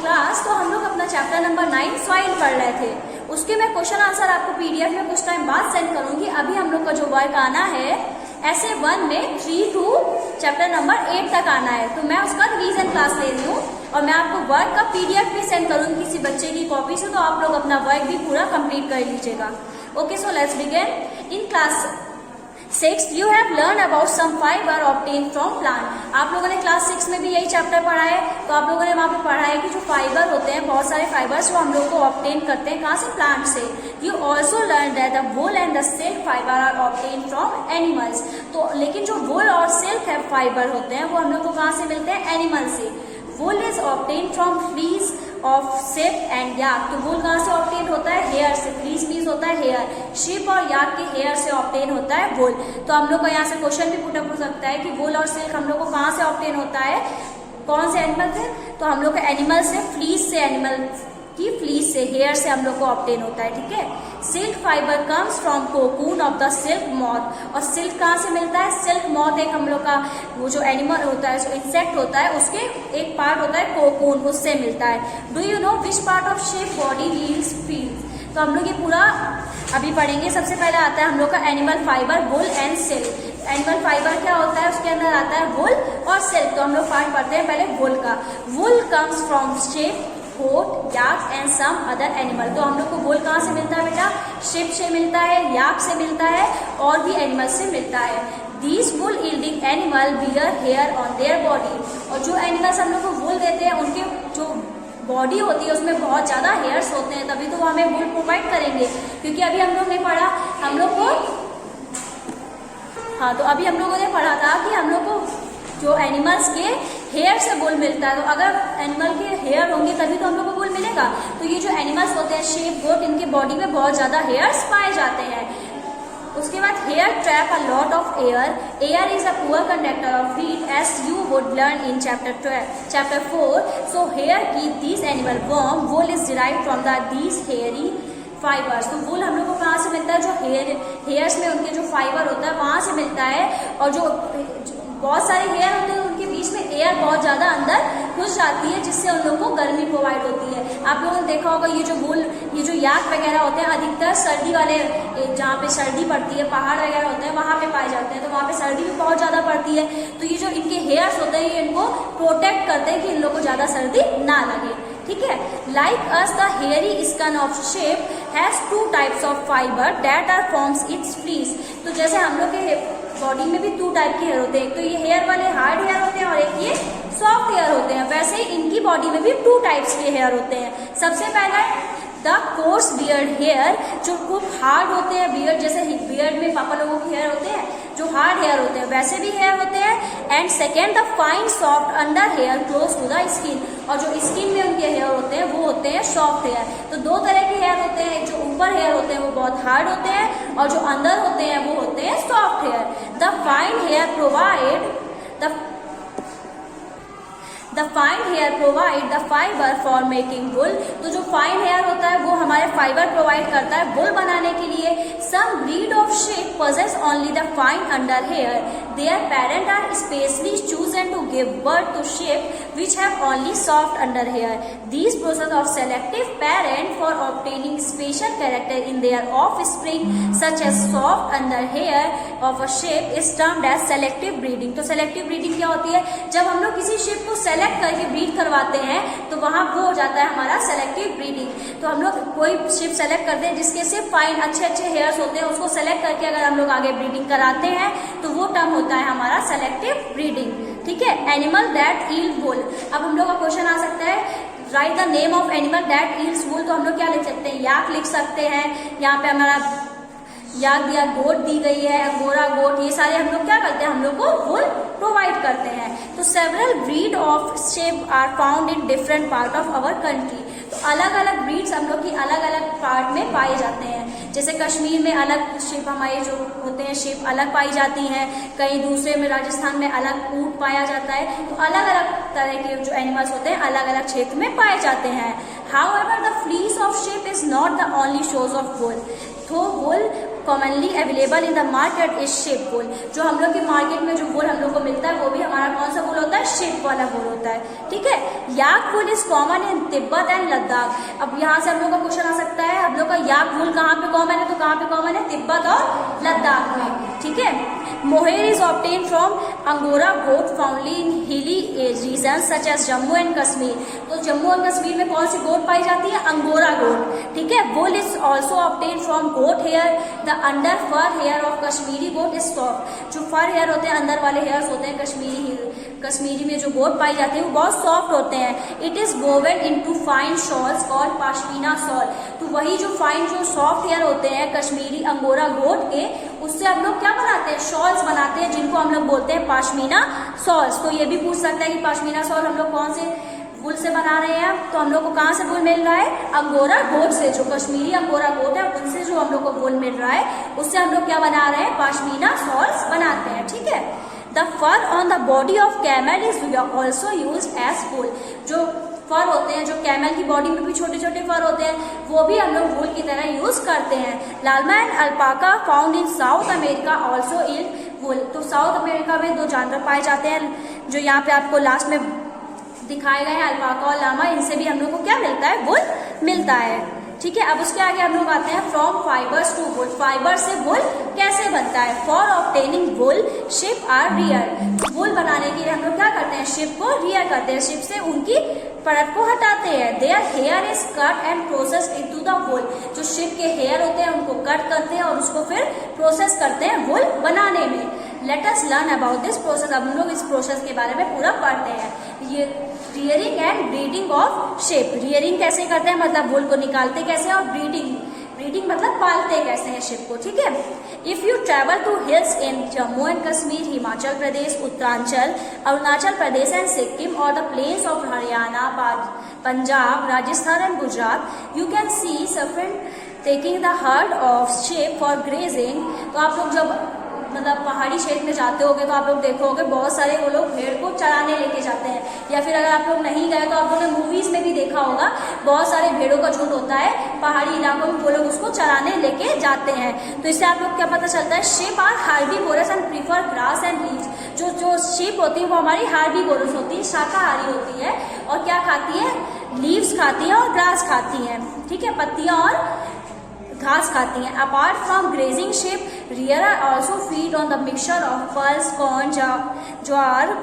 Class, तो हम लोग अपना चैप्टर नंबर 9 सॉइल पढ़ रहे थे। उसके मैं क्वेश्चन आंसर आपको पीडीएफ में कुछ टाइम बाद सेंड करूंगी। अभी हम लोग का जो वर्क आना है ऐसे 1 में 3 to चैप्टर नंबर 8 तक आना है, तो मैं उसका रिवीजन क्लास ले रही हूँ और मैं आपको वर्क का पीडीएफ भी सेंड करूंगी किसी बच्चे की कॉपी से, तो आप लोग अपना वर्क भी पूरा कंप्लीट कर लीजिएगा। Okay, so let's begin. In class 6 you have learned about some fiber obtained from plant। आप लोगों ने क्लास 6 में भी यही चैप्टर पढ़ा है, तो आप लोगों ने वहाँ पे पढ़ा है कि जो फाइबर होते हैं, बहुत सारे फाइबर्स जो हम लोग को ऑब्टेन करते हैं कहाँ से, प्लांट से। You also learn that the wool and the silk fibre are obtain from animals. तो लेकिन जो वूल और सिल्क है फाइबर होते हैं वो हम लोग को कहाँ से मिलते हैं, एनिमल से। Wool is obtain from fleece of sheep and yak. तो वूल कहाँ से ऑब्टेन होता है, हेयर से। फ्लीस मीन्स होता है हेयर, शिप और याक के हेयर से ऑब्टेन होता है वूल। तो हम लोग को यहाँ से क्वेश्चन भी पुट अप हो सकता है कि वूल और सिल्क हम लोग को कहाँ से ऑब्टेन होता है, कौन से एनिमल से, तो हम लोग को एनिमल से, फ्लीस से, एनिमल की फ्लीस से, हेयर से हम लोग को ऑब्टेन होता है। ठीक है। Silk fibre comes from cocoon of the silk moth. और सिल्क कहाँ से मिलता है, सिल्क मॉथ एक हम लोग का वो जो एनिमल होता है, जो इंसेक्ट होता है, उसके एक पार्ट होता है कोकून, उससे मिलता है। Do you know which part of ship body heels feels. तो हम लोग ये पूरा अभी पढ़ेंगे। सबसे पहले आता है हम लोग का animal fibre, wool and silk. Animal fibre क्या होता है, उसके अंदर आता है वुल और सिल्क। तो हम लोग पार्ट पढ़ते हैं पहले वुल का। Wool comes from sheep, goat, yak and some other animal. तो हम लोग को वुल कहाँ से मिलता है बेटा, शिप से मिलता है, याक से मिलता है और भी एनिमल से मिलता है। These wool yielding animal wear hair on their body। और जो एनिमल्स हम लोग को वुल देते हैं उनके जो बॉडी होती है उसमें बहुत ज्यादा हेयर्स होते हैं, तभी तो वो हमें वुल प्रोवाइड करेंगे। क्योंकि अभी हम लोग ने पढ़ा, हम लोग को तो अभी हम लोगों ने पढ़ा था कि हम लोग को जो एनिमल्स के हेयर से वुल मिलता है। तो अगर एनिमल के हेयर होंगे तभी तो हम लोग को वुल मिलेगा। तो ये जो एनिमल्स होते हैं, शेप, गोट, इनके बॉडी में बहुत ज्यादा हेयर्स पाए जाते हैं। उसके बाद hair trap a lot of air. Air is a poor conductor of heat as you would learn in chapter 4। So hair keep this animal warm. Wool is derived from these hairy fibres. तो wool हम लोग को कहाँ से मिलता है, जो hairs में उनके जो फाइबर होता है वहां से मिलता है। और जो बहुत सारे हेयर होते हैं उनके बीच में एयर बहुत ज्यादा अंदर घुस जाती है, जिससे उन लोगों को गर्मी प्रोवाइड होती है। आप लोगों ने देखा होगा ये जो वुल, ये जो याक वगैरह होते हैं अधिकतर सर्दी वाले, जहाँ पे सर्दी पड़ती है, पहाड़ वगैरह होते हैं वहां पे पाए जाते हैं, तो वहां पे सर्दी भी बहुत ज्यादा पड़ती है। तो ये जो इनके हेयर्स होते हैं ये इनको प्रोटेक्ट करते हैं कि इन लोगों को ज्यादा सर्दी ना लगे। ठीक है। Like us the hairy skin of sheep has 2 types of fibre that are forms its fleece. तो जैसे हम लोग के बॉडी में भी 2 टाइप के हेयर होते हैं, एक तो ये हेयर वाले हार्ड हेयर होते हैं और एक ये सॉफ्ट हेयर होते हैं। वैसे ही इनकी बॉडी में भी 2 टाइप्स के हेयर होते हैं। सबसे पहला द कोर्स बियर्ड हेयर, जो खूब हार्ड होते हैं, बियर्ड जैसे बियर्ड में पापा लोगों के हेयर होते हैं, जो हार्ड हेयर होते हैं वैसे भी हेयर होते हैं। And second the fine soft under hair close to the skin. और जो स्किन में उनके हेयर होते हैं वो होते हैं सॉफ्ट हेयर। तो 2 तरह के हेयर होते हैं, जो ऊपर हेयर होते हैं वो बहुत हार्ड होते हैं और जो अंदर होते हैं वो होते हैं soft hair. The fine hair provide the fine hair provide the fibre for making wool. तो जो फाइन हेयर होता है वो हमारे फाइबर प्रोवाइड करता है वुल बनाने के लिए। Some breed of sheep possess only the fine under hair. Their parents are specially chosen to give birth to sheep which have only soft under hair. These process of selective parent for obtaining special character in their offspring such as soft under hair of a sheep is termed as selective breeding। तो selective breeding क्या होती है, जब हम लोग किसी sheep को select करके ब्रीड करवाते हैं तो वहां वो हो जाता है हमारा सेलेक्टिव ब्रीडिंग। तो हम लोग कोई शिप सेलेक्ट करते हैं जिसके सिर्फ फाइन अच्छे अच्छे हेयर्स होते हैं, उसको सेलेक्ट करके अगर हम लोग आगे ब्रीडिंग कराते हैं तो वो टर्म होता है हमारा सेलेक्टिव ब्रीडिंग। ठीक है। Animal that yield wool. अब हम लोग का क्वेश्चन आ सकता है, write the name of animal that yields wool. तो हम लोग क्या लिख सकते हैं, याक लिख सकते हैं। यहाँ पे हमारा याक दिया, गोट दी गई है, अंगोरा गोट, ये सारे हम लोग क्या करते हैं, हम लोग को वुल प्रोवाइड करते हैं। तो several breed of sheep are found in different part of our country. तो अलग अलग ब्रीड्स हम लोग की अलग अलग पार्ट में पाए जाते हैं। जैसे कश्मीर में अलग शेप हमारे जो होते हैं शेप अलग पाई जाती हैं, कहीं दूसरे में राजस्थान में अलग ऊँट पाया जाता है। तो अलग अलग तरह के जो एनिमल्स होते हैं अलग अलग क्षेत्र में पाए जाते हैं। However, the fleece of sheep is not the only source of wool। तो wool commonly available in the market is sheep wool. जो हम लोग की मार्केट में जो वूल हम लोग को मिलता है वो भी हमारा कौन सा वूल होता है, शिप वाला वूल होता है। ठीक है, yak wool is common in Tibet and Ladakh. अब यहाँ से हम लोग का क्वेश्चन आ सकता है, हम लोग का याक वूल कहाँ पे कॉमन है, तो कहाँ पे कॉमन है, तिब्बत और लद्दाख में। ठीक है, mohair is obtain from angora goat found in hilly region such as Jammu and Kashmir. तो जम्मू और कश्मीर में कौन सी गोट पाई जाती है, अंगोरा गोट। ठीक है, wool is also obtain from goat hair. The under fur hair of Kashmiri goat is soft. जो फर हेयर होते हैं, अंदर वाले हेयर्स होते हैं कश्मीरी में जो गोट पाई जाती है वो बहुत सॉफ्ट होते हैं। It is woven into fine shawls called pashmina shawl. तो वही जो फाइन जो सॉफ्ट हेयर होते हैं कश्मीरी अंगोरा गोट के, उससे हम लोग क्या बनाते हैं, शॉल्स बनाते हैं, जिनको हम लोग बोलते हैं पाशमीना शॉल्स। तो ये भी पूछ सकता है कि पाशमीना शॉल हम लोग कौन से वूल से बना रहे हैं, तो हम लोग को कहाँ से वूल मिल रहा है, अंगोरा गोट से। जो कश्मीरी अंगोरा गोट है उनसे जो हम लोग को वूल मिल रहा है, उससे हम लोग क्या बना रहे हैं, पाशमीना शॉल्स बनाते हैं। ठीक है, the fur on the body of camel is also use as wool. जो फर होते हैं, जो कैमल की बॉडी में भी छोटे छोटे फर होते हैं, वो भी हम लोग वूल की तरह यूज करते हैं। Llama and alpaca found in South America also in wool. तो साउथ अमेरिका में दो जानवर पाए जाते हैं, जो यहाँ पे आपको लास्ट में दिखाए गए हैं, अल्पाका और लामा। इनसे भी हम लोग को क्या मिलता है, वूल मिलता है। ठीक है, अब उसके आगे हम लोग आते हैं from fibres to wool. Fibre से वूल कैसे बनता है, for obtaining wool sheep are rear. Wool बनाने के लिए हम लोग क्या करते हैं, शिप को रियर करते हैं, शिप से उनकी परत को हटाते हैं। Their hair is cut and process into the wool. जो शिप के हेयर होते हैं उनको कट करते हैं और उसको फिर प्रोसेस करते हैं वूल बनाने में। Let us learn about this process. अब हम लोग इस प्रोसेस के बारे में पूरा पढ़ते हैं। ये rearing and breeding of ship. Rearing कैसे करते हैं, मतलब वूल को निकालते कैसे, और ब्रीडिंग मतलब पालते कैसे हैं शिप को। ठीक है, if you travel to hills in Jammu and Kashmir, Himachal Pradesh, Uttaranchal, Arunachal Pradesh and Sikkim, or the plains of Haryana, Punjab, Rajasthan and Gujarat, you can see shepherd taking the herd of sheep for grazing. तो आप लोग जब मतलब पहाड़ी क्षेत्र में जाते होगे तो आप लोग देखोगे बहुत सारे वो लोग भेड़ को चराने लेके जाते हैं, या फिर अगर आप लोग नहीं गए तो आप लोगों ने मूवीज में भी देखा होगा, बहुत सारे भेड़ों का झुंड होता है पहाड़ी इलाकों में, वो लोग उसको चराने लेके जाते हैं। तो इससे आप लोग क्या पता चलता है, sheep are herbivorous and prefer grass and leaves. जो शिप होती है वो हमारी हार्बीवोरस होती है, शाकाहारी होती है, और क्या खाती है, लीव्स खाती है और ग्रास खाती है। ठीक है, पत्तियां और घास खाती हैं। Apart from grazing sheep, rear are also feed on the mixture of pulse, corn, jowar,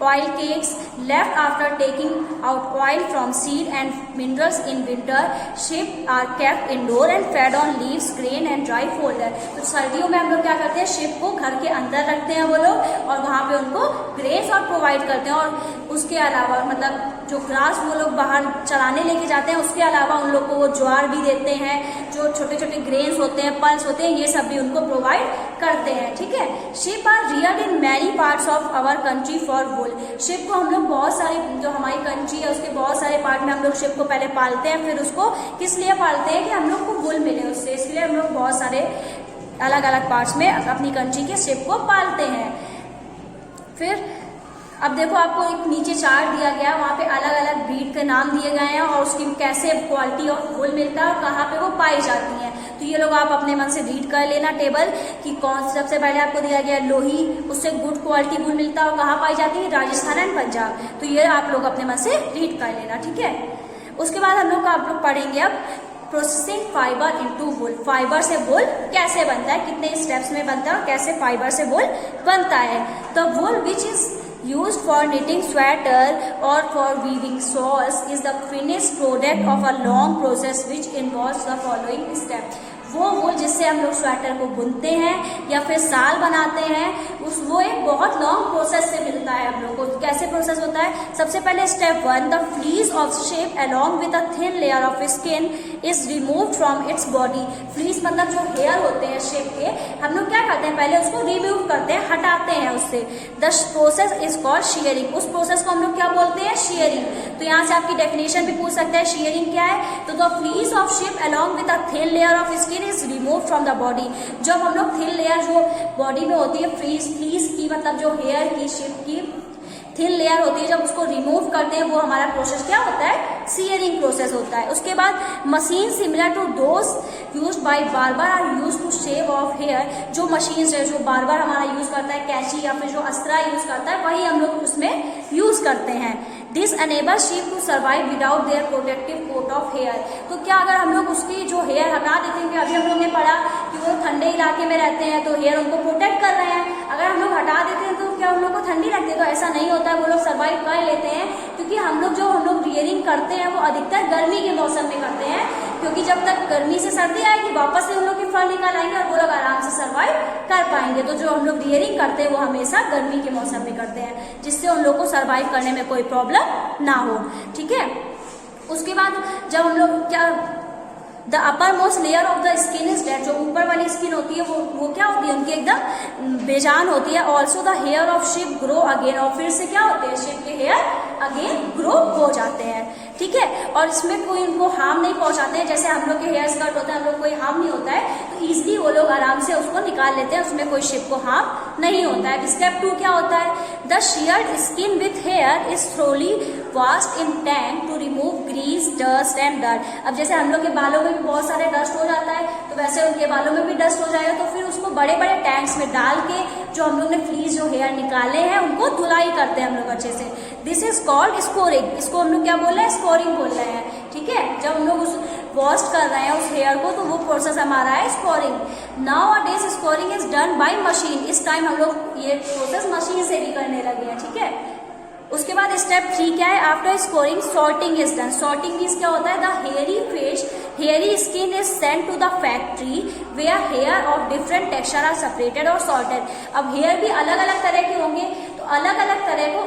oil cakes left after taking out oil from seed and minerals in winter. Sheep are kept indoor and fed on leaves, grain and dry fodder. तो सर्दियों में हम लोग क्या करते हैं, ship को घर के अंदर रखते हैं वो लोग, और वहाँ पे उनको ग्रेस और प्रोवाइड करते हैं। और उसके अलावा मतलब जो ग्रास वो लोग बाहर चराने लेके जाते हैं, उसके अलावा उन लोग को वो ज्वार भी देते हैं, जो छोटे छोटे ग्रेन्स होते हैं, पल्स होते हैं, ये सब भी उनको प्रोवाइड करते हैं। ठीक है, sheep are reared in many parts of our country for wool. Sheep को हम लोग बहुत सारे, जो हमारी कंट्री है उसके बहुत सारे पार्ट में हम लोग शिप को पहले पालते हैं, फिर उसको किस लिए पालते हैं कि हम लोग को वूल मिले उससे, इसलिए हम लोग बहुत सारे अलग अलग पार्ट्स में अपनी कंट्री के शिप को पालते हैं। फिर अब देखो आपको एक नीचे चार्ट दिया गया, वहाँ पे अलग अलग ब्रीड के नाम दिए गए हैं और उसकी कैसे क्वालिटी ऑफ वूल मिलता है और कहाँ पे वो पाई जाती है। तो ये लोग आप अपने मन से रीड कर लेना टेबल कि कौन, सबसे पहले आपको दिया गया लोही, उससे गुड क्वालिटी वूल मिलता है और कहाँ पाई जाती है, राजस्थान एंड पंजाब। तो ये आप लोग अपने मन से रीड कर लेना। ठीक है, उसके बाद हम लोग आप लोग पढ़ेंगे अब प्रोसेसिंग फाइबर इनटू वूल। फाइबर से वूल कैसे बनता है, कितने स्टेप्स में बनता है और कैसे फाइबर से वूल बनता है। The wool which is used for knitting sweater or for weaving shawls is the finished product of a long process which involves the following steps. वो वूल जिससे हम लोग स्वेटर को बुनते हैं या फिर शाल बनाते हैं, वो एक बहुत लॉन्ग प्रोसेस से मिलता है हम लोग को। कैसे प्रोसेस होता है, सबसे पहले step 1, the fleece of ship along with a thin layer of skin is removed from its body. Fleece मतलब जो हेयर होते हैं शिप के, हम लोग क्या करते हैं, पहले उसको रिमूव करते हैं, हटाते हैं उससे। The process is called sharing. उस प्रोसेस को हम लोग क्या बोलते हैं, शेयरिंग। तो यहाँ से आपकी डेफिनेशन भी पूछ सकते हैं, शेयरिंग क्या है। तो the fleece of ship along with a thin layer of skin is remove from the body. जब हम लोग थिन लेयर जो बॉडी में होती है फ्लीस की मतलब जो हेयर की शिप की थिन लेयर होती है, जब उसको रिमूव करते हैं वो हमारा प्रोसेस क्या होता है, सीयरिंग प्रोसेस होता है। उसके बाद machine similar to those used by barber are used to shave off hair. जो मशीन है जो बार्बर हमारा यूज करता है, कैंची या फिर जो अस्त्रा यूज करता है, वही हम लोग उसमें यूज करते हैं। This enable sheep to survive without their protective coat of hair. तो क्या अगर हम लोग उसकी जो हेयर हटा देते हैं, अभी हम लोग ने पढ़ा कि वो ठंडे इलाके में रहते हैं तो हेयर उनको प्रोटेक्ट कर रहे हैं, अगर हम लोग हटा देते हैं तो क्या उन लोग को ठंडी लगती है? तो ऐसा नहीं होता है, वो लोग सर्वाइव कर लेते हैं, क्योंकि हम लोग रियरिंग करते हैं वो अधिकतर गर्मी के मौसम में करते हैं, क्योंकि जब तक गर्मी से सर्दी आएगी वापस से उन लोग के फर निकल आएंगे और वो लोग आराम से सर्वाइव कर पाएंगे। तो जो हम लोग रियरिंग करते हैं वो हमेशा गर्मी के मौसम में करते हैं, जिससे उन लोग को सर्वाइव करने में कोई प्रॉब्लम ना हो। ठीक है, उसके बाद जब हम लोग क्या the upper most layer of the skin is dead. जो ऊपर वाली स्किन होती है वो क्या होती है, उनकी एकदम बेजान होती है। Also the hair of sheep grow again. और फिर से क्या होते हैं, शिप के हेयर अगेन ग्रो हो जाते हैं। ठीक है, और इसमें कोई उनको हार्म नहीं पहुंचाते हैं। जैसे हम लोग के हेयर स्कर्ट होता है, हम लोग कोई हार्म नहीं होता है, तो इजिली वो लोग आराम से उसको निकाल लेते हैं, उसमें कोई शिप को हार्म नहीं होता है। स्टेप 2 क्या होता है, the sheared skin with hair is thoroughly washed in tank to remove grease dust and dirt. अब जैसे हम लोग के बालों में भी बहुत सारे डस्ट हो जाता है, तो वैसे उनके बालों में भी डस्ट हो जाएगा, तो फिर उसको बड़े बड़े टैंक्स में डाल के जो हम लोग ने फ्लीज जो हेयर निकाले हैं उनको धुलाई करते हैं हम लोग अच्छे से। This is called scoring. इसको हम लोग क्या बोल रहे हैं, स्कोरिंग बोल रहे हैं। ठीक है, जब हम लोग उस वॉश कर रहे हैं उस हेयर को, तो वो प्रोसेस हमारा है scoring. Now a days scoring is done by machine. इस टाइम हम लोग ये प्रोसेस मशीन से भी करने लगे हैं। ठीक है, उसके बाद स्टेप 3 क्या है, after scouring sorting is done. Sorting means क्या होता है, the hairy skin is sent to the factory where hair of different texture are separated और सॉर्टेड। अब हेयर भी अलग अलग तरह के होंगे, तो अलग अलग तरह को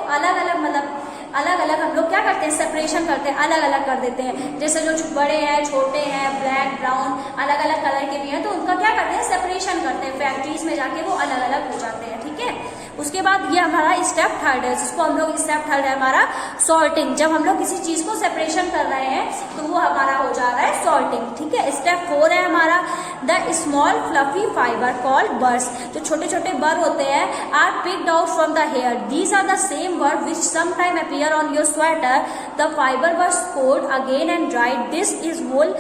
अलग अलग हम लोग क्या करते हैं, सेपरेशन करते हैं, अलग अलग कर देते हैं। जैसे जो बड़े हैं, छोटे हैं, ब्लैक, ब्राउन, अलग अलग कलर के भी हैं, तो उनका क्या करते हैं, सेपरेशन करते हैं। फैक्ट्रीज में जाके वो अलग अलग हो जाते हैं। ठीक है, उसके बाद ये हमारा स्टेप 3 है, जिसको हम लोग स्टेप 3 है हमारा सॉर्टिंग। जब हम लोग किसी चीज को सेपरेशन कर रहे हैं तो वो हमारा हो जा रहा है सॉर्टिंग। ठीक है, स्टेप 4 है हमारा the small fluffy fibre called burrs. जो छोटे छोटे बर होते हैं are picked out from the hair. These are the same वर्ड which some time appear on your sweater. The fibre were scoured again and dried. This is wool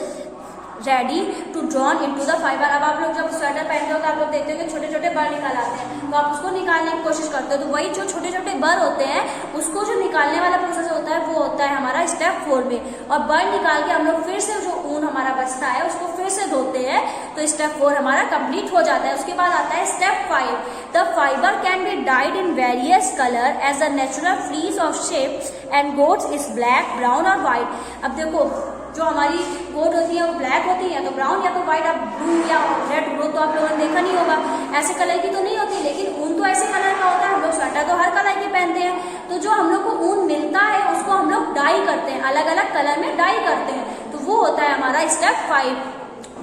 ready to drawn into the fibre. अब आप लोग जब sweater पहनते हो तो आप लोग देखते हो कि छोटे छोटे बर निकल आते हैं, तो आप उसको निकालने की कोशिश करते हो। तो वही जो छोटे छोटे बर होते हैं उसको जो निकालने वाला प्रोसेस होता है वो होता है हमारा स्टेप 4 में। और बर निकाल के हम लोग फिर से जो ऊन हमारा बचता है उसको फिर से धोते हैं, तो स्टेप 4 हमारा कंप्लीट हो जाता है। उसके बाद आता है step 5। The fibre can be dyed in various colour as the natural fleece of sheep and goats is black, brown और व्हाइट। अब देखो जो हमारी गोट होती है वो ब्लैक होती है, तो ब्राउन या तो व्हाइट। अब ब्लू या रेड ग्रोथ तो आप लोगों ने देखा नहीं होगा, ऐसे कलर की तो नहीं होती, लेकिन ऊन तो ऐसे कलर का होता है। हम लोग स्वेटर तो हर कलर के पहनते हैं, तो जो हम लोग को ऊन मिलता है उसको हम लोग डाई करते हैं, अलग अलग कलर में डाई करते हैं, तो वो होता है हमारा स्टेप 5।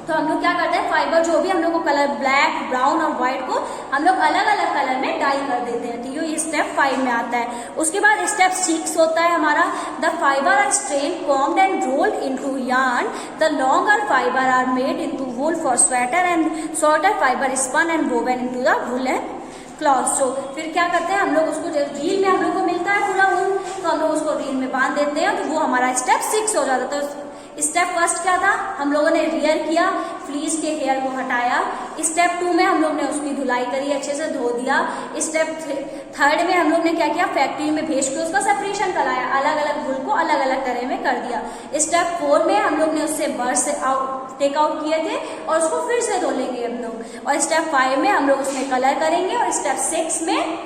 तो हम लोग क्या करते हैं, फाइबर जो भी हम लोग को कलर ब्लैक, ब्राउन और व्हाइट को हम लोग अलग अलग कलर में डाई कर देते हैं, तो ये स्टेप 5 में आता है। उसके बाद स्टेप 6 होता है हमारा the fibre are strain, combed and rolled into yarn. The longer fibre are made into wool for sweater and shorter fibre spun and woven into the woollen cloth. तो फिर क्या करते हैं हम लोग उसको, जब रील में हम लोग को मिलता है पूरा ऊन, तो हम लोग उसको रील में बांध देते हैं, तो वो हमारा स्टेप 6 हो जाता है। तो स्टेप 1 क्या था, हम लोगों ने रियर किया, फ्लीज के हेयर को हटाया। स्टेप 2 में हम लोग ने उसकी धुलाई करी, अच्छे से धो दिया। स्टेप 3 में हम लोग ने क्या किया, फैक्ट्री में भेज के उसका सेपरेशन कराया, अलग अलग वूल को अलग अलग तरह में कर दिया। स्टेप 4 में हम लोग ने उससे बर्ड से टेक आउट किए थे और उसको फिर से धो लेंगे हम लोग। और स्टेप 5 में हम लोग उसमें कलर करेंगे, और स्टेप 6 में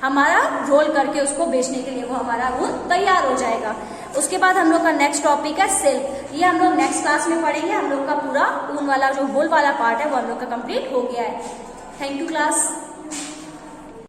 हमारा रोल करके उसको बेचने के लिए वो हमारा ऊन तैयार हो जाएगा। उसके बाद हम लोग का नेक्स्ट टॉपिक है सिल्क। ये हम लोग नेक्स्ट क्लास में पढ़ेंगे। हम लोग का पूरा ऊन वाला जो वूल वाला पार्ट है वो हम लोग का कंप्लीट हो गया है। Thank you class.